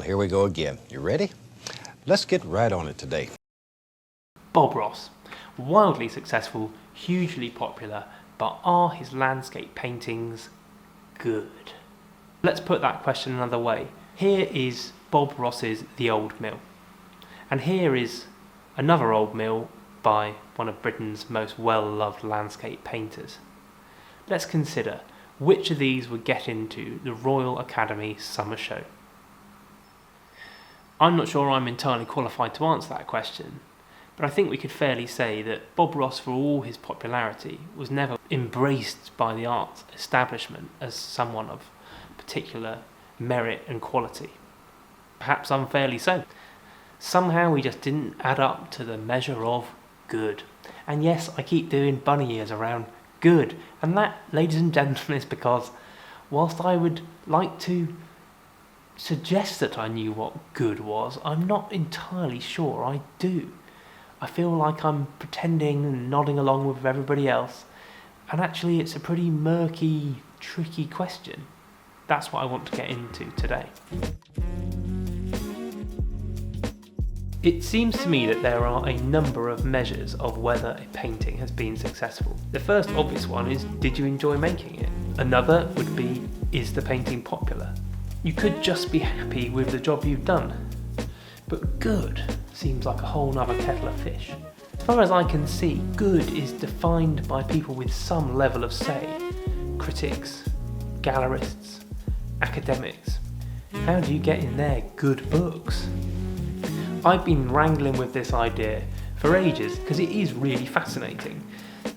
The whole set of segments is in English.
here we go again. You ready? Let's get right on it today. Bob Ross. Wildly successful, hugely popular, but are his landscape paintings good? Let's put that question another way. Here is Bob Ross's The Old Mill. And here is another old mill by one of Britain's most well-loved landscape painters. Let's consider which of these would get into the Royal Academy Summer Show. I'm not sure I'm entirely qualified to answer that question, but I think we could fairly say that Bob Ross, for all his popularity, was never embraced by the art establishment as someone of particular merit and quality. Perhaps unfairly so. Somehow he just didn't add up to the measure of good. And yes, I keep doing bunny ears around good. And that, ladies and gentlemen, is because whilst I would like to suggest that I knew what good was, I'm not entirely sure I do. I feel like I'm pretending and nodding along with everybody else, and actually it's a pretty murky, tricky question. That's what I want to get into today. It seems to me that there are a number of measures of whether a painting has been successful. The first obvious one is, did you enjoy making it? Another would be, is the painting popular? You could just be happy with the job you've done. But good seems like a whole nother kettle of fish. As far as I can see, good is defined by people with some level of say. Critics, gallerists, academics. How do you get in their good books? I've been wrangling with this idea for ages because it is really fascinating.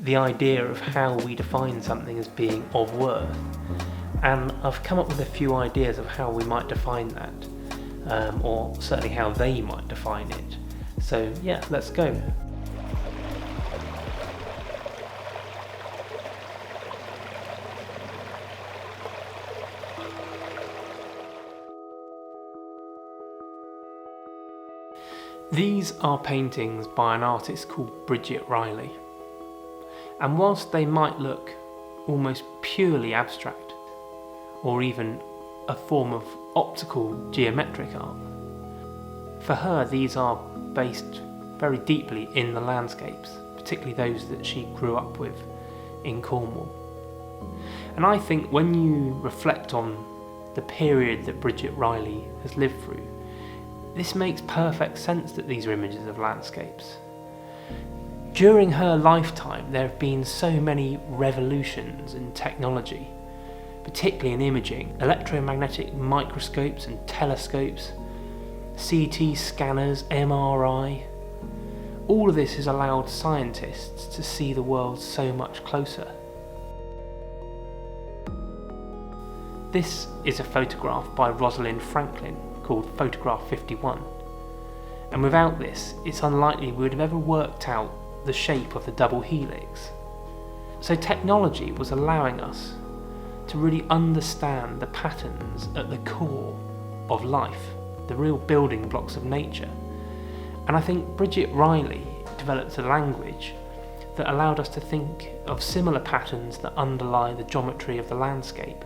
The idea of how we define something as being of worth. And I've come up with a few ideas of how we might define that, or certainly how they might define it. So yeah, let's go. These are paintings by an artist called Bridget Riley. And whilst they might look almost purely abstract, or even a form of optical geometric art, for her these are based very deeply in the landscapes, particularly those that she grew up with in Cornwall. And I think when you reflect on the period that Bridget Riley has lived through, this makes perfect sense that these are images of landscapes. During her lifetime, there have been so many revolutions in technology, particularly in imaging, electromagnetic microscopes and telescopes, CT scanners, MRI. All of this has allowed scientists to see the world so much closer. This is a photograph by Rosalind Franklin called Photograph 51. And without this, it's unlikely we would have ever worked out the shape of the double helix. So technology was allowing us to really understand the patterns at the core of life, the real building blocks of nature. And I think Bridget Riley developed a language that allowed us to think of similar patterns that underlie the geometry of the landscape.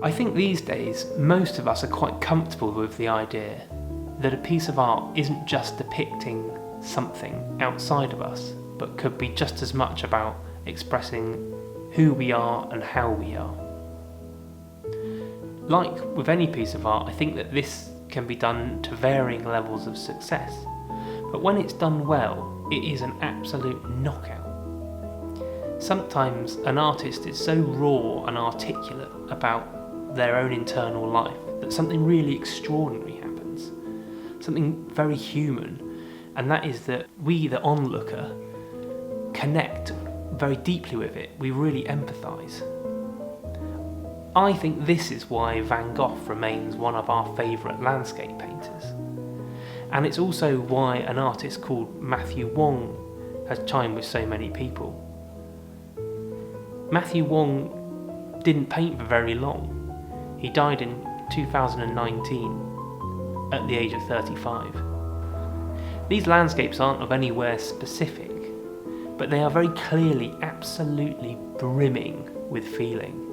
I think these days most of us are quite comfortable with the idea that a piece of art isn't just depicting something outside of us, but could be just as much about expressing who we are and how we are. Like with any piece of art, I think that this can be done to varying levels of success, but when it's done well, it is an absolute knockout. Sometimes an artist is so raw and articulate about their own internal life that something really extraordinary happens, something very human, and that is that we, the onlooker, connect very deeply with it. We really empathise. I think this is why Van Gogh remains one of our favourite landscape painters, and it's also why an artist called Matthew Wong has chimed with so many people. Matthew Wong didn't paint for very long. He died in 2019, at the age of 35. These landscapes aren't of anywhere specific, but they are very clearly absolutely brimming with feeling.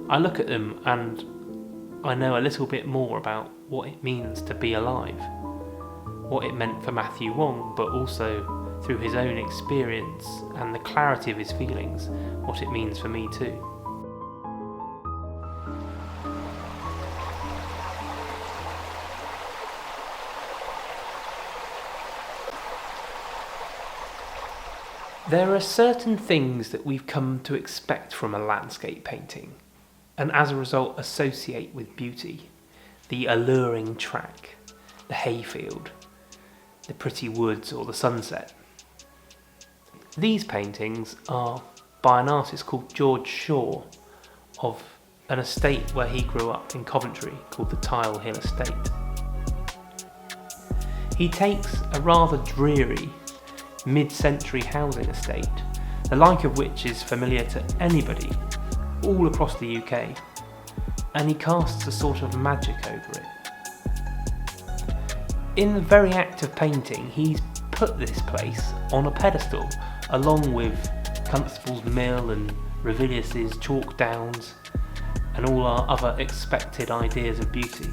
I look at them and I know a little bit more about what it means to be alive, what it meant for Matthew Wong, but also through his own experience and the clarity of his feelings, what it means for me too. There are certain things that we've come to expect from a landscape painting, and as a result associate with beauty. The alluring track, the hayfield, the pretty woods or the sunset. These paintings are by an artist called George Shaw of an estate where he grew up in Coventry called the Tile Hill Estate. He takes a rather dreary mid-century housing estate, the like of which is familiar to anybody all across the UK, and he casts a sort of magic over it. In the very act of painting, he's put this place on a pedestal, along with Constable's Mill and Revilius's Chalk Downs, and all our other expected ideas of beauty.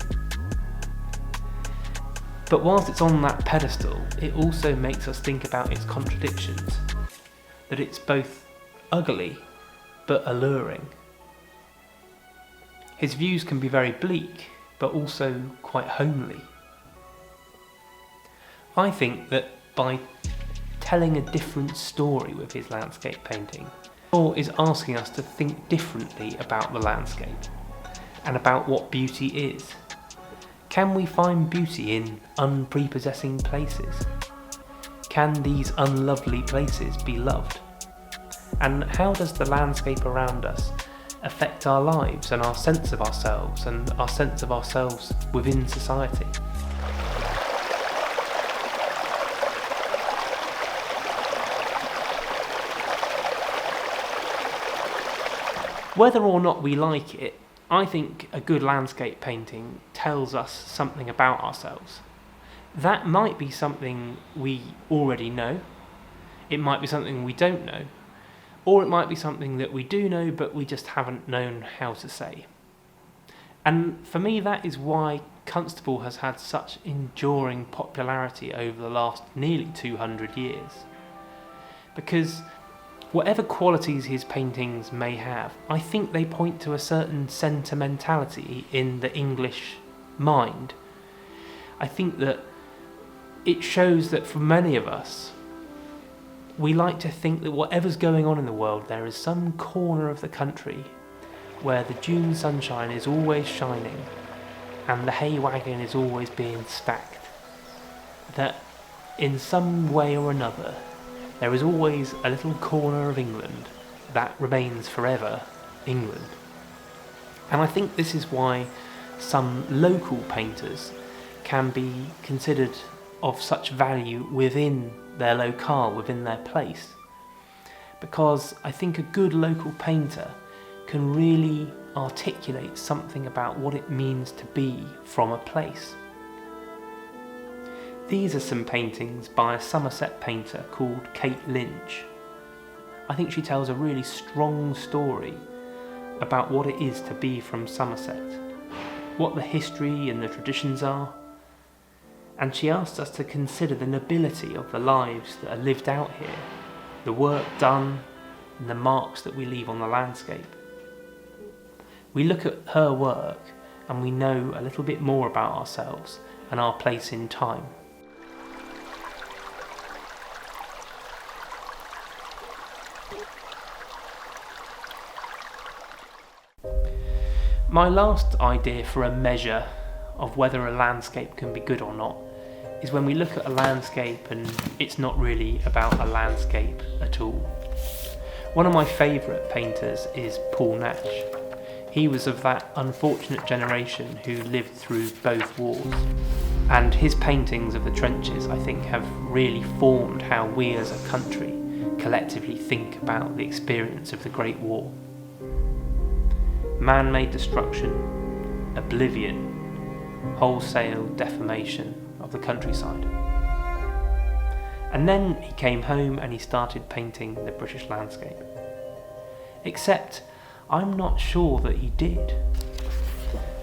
But whilst it's on that pedestal, it also makes us think about its contradictions, that it's both ugly but alluring. His views can be very bleak, but also quite homely. I think that by telling a different story with his landscape painting, Shaw is asking us to think differently about the landscape and about what beauty is. Can we find beauty in unprepossessing places? Can these unlovely places be loved? And how does the landscape around us affect our lives and our sense of ourselves and our sense of ourselves within society? Whether or not we like it, I think a good landscape painting tells us something about ourselves. That might be something we already know, it might be something we don't know, or it might be something that we do know but we just haven't known how to say. And for me, that is why Constable has had such enduring popularity over the last nearly 200 years. Because whatever qualities his paintings may have, I think they point to a certain sentimentality in the English mind. I think that it shows that for many of us, we like to think that whatever's going on in the world, there is some corner of the country where the June sunshine is always shining and the hay wagon is always being stacked. That in some way or another, there is always a little corner of England that remains forever England. And I think this is why some local painters can be considered of such value within their locale, within their place. Because I think a good local painter can really articulate something about what it means to be from a place. These are some paintings by a Somerset painter called Kate Lynch. I think she tells a really strong story about what it is to be from Somerset, what the history and the traditions are, and she asks us to consider the nobility of the lives that are lived out here, the work done, and the marks that we leave on the landscape. We look at her work and we know a little bit more about ourselves and our place in time. My last idea for a measure of whether a landscape can be good or not is when we look at a landscape and it's not really about a landscape at all. One of my favourite painters is Paul Nash. He was of that unfortunate generation who lived through both wars, and his paintings of the trenches, I think, have really formed how we as a country collectively think about the experience of the Great War. Man-made destruction, oblivion, wholesale defamation of the countryside. And then he came home and he started painting the British landscape. Except, I'm not sure that he did.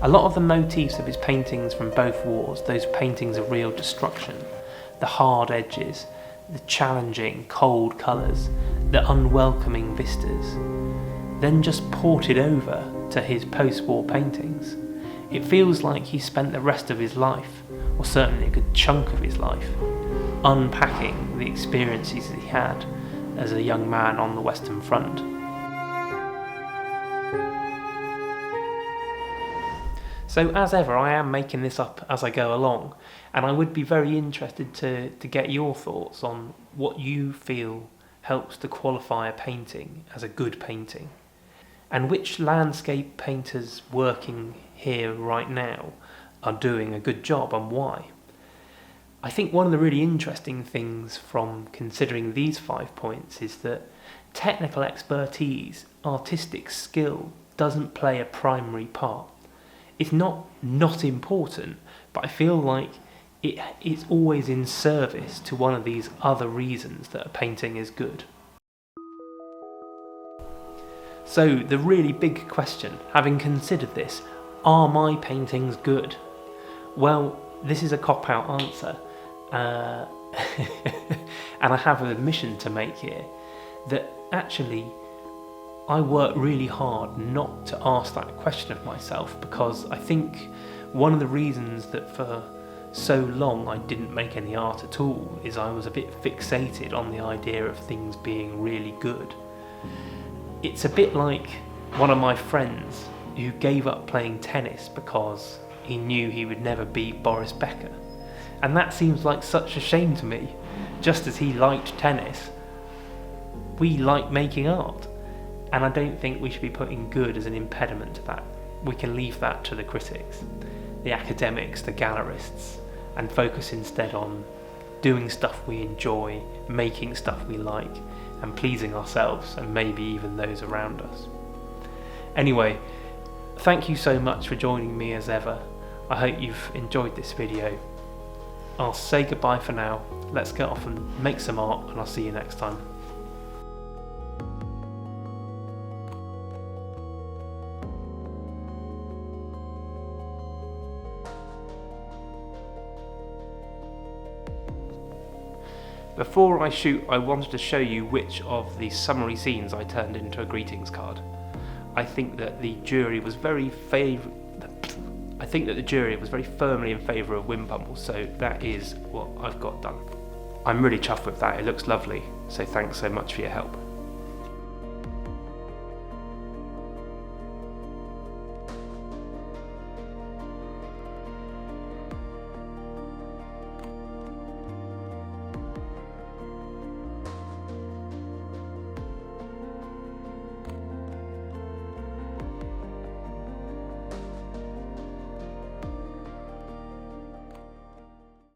A lot of the motifs of his paintings from both wars, those paintings of real destruction, the hard edges, the challenging, cold colours, the unwelcoming vistas, then just ported over to his post-war paintings. It feels like he spent the rest of his life, or certainly a good chunk of his life, unpacking the experiences he had as a young man on the Western Front. So as ever, I am making this up as I go along, and I would be very interested to get your thoughts on what you feel helps to qualify a painting as a good painting, and which landscape painters working here right now are doing a good job and why. I think one of the really interesting things from considering these 5 points is that technical expertise, artistic skill, doesn't play a primary part. It's not important, but I feel like it's always in service to one of these other reasons that a painting is good. So the really big question, having considered this, are my paintings good? Well, this is a cop-out answer, and I have an admission to make here, that actually I work really hard not to ask that question of myself, because I think one of the reasons that for so long I didn't make any art at all is I was a bit fixated on the idea of things being really good. It's a bit like one of my friends who gave up playing tennis because he knew he would never beat Boris Becker. And that seems like such a shame to me. Just as he liked tennis, we like making art. And I don't think we should be putting good as an impediment to that. We can leave that to the critics, the academics, the gallerists, and focus instead on doing stuff we enjoy, making stuff we like, and pleasing ourselves and maybe even those around us. Anyway, thank you so much for joining me as ever. I hope you've enjoyed this video. I'll say goodbye for now. Let's get off and make some art, and I'll see you next time. Before I shoot, I wanted to show you which of the summary scenes I turned into a greetings card. I think that the jury was very firmly in favour of Wimbumble, so that is what I've got done. I'm really chuffed with that, it looks lovely, so thanks so much for your help.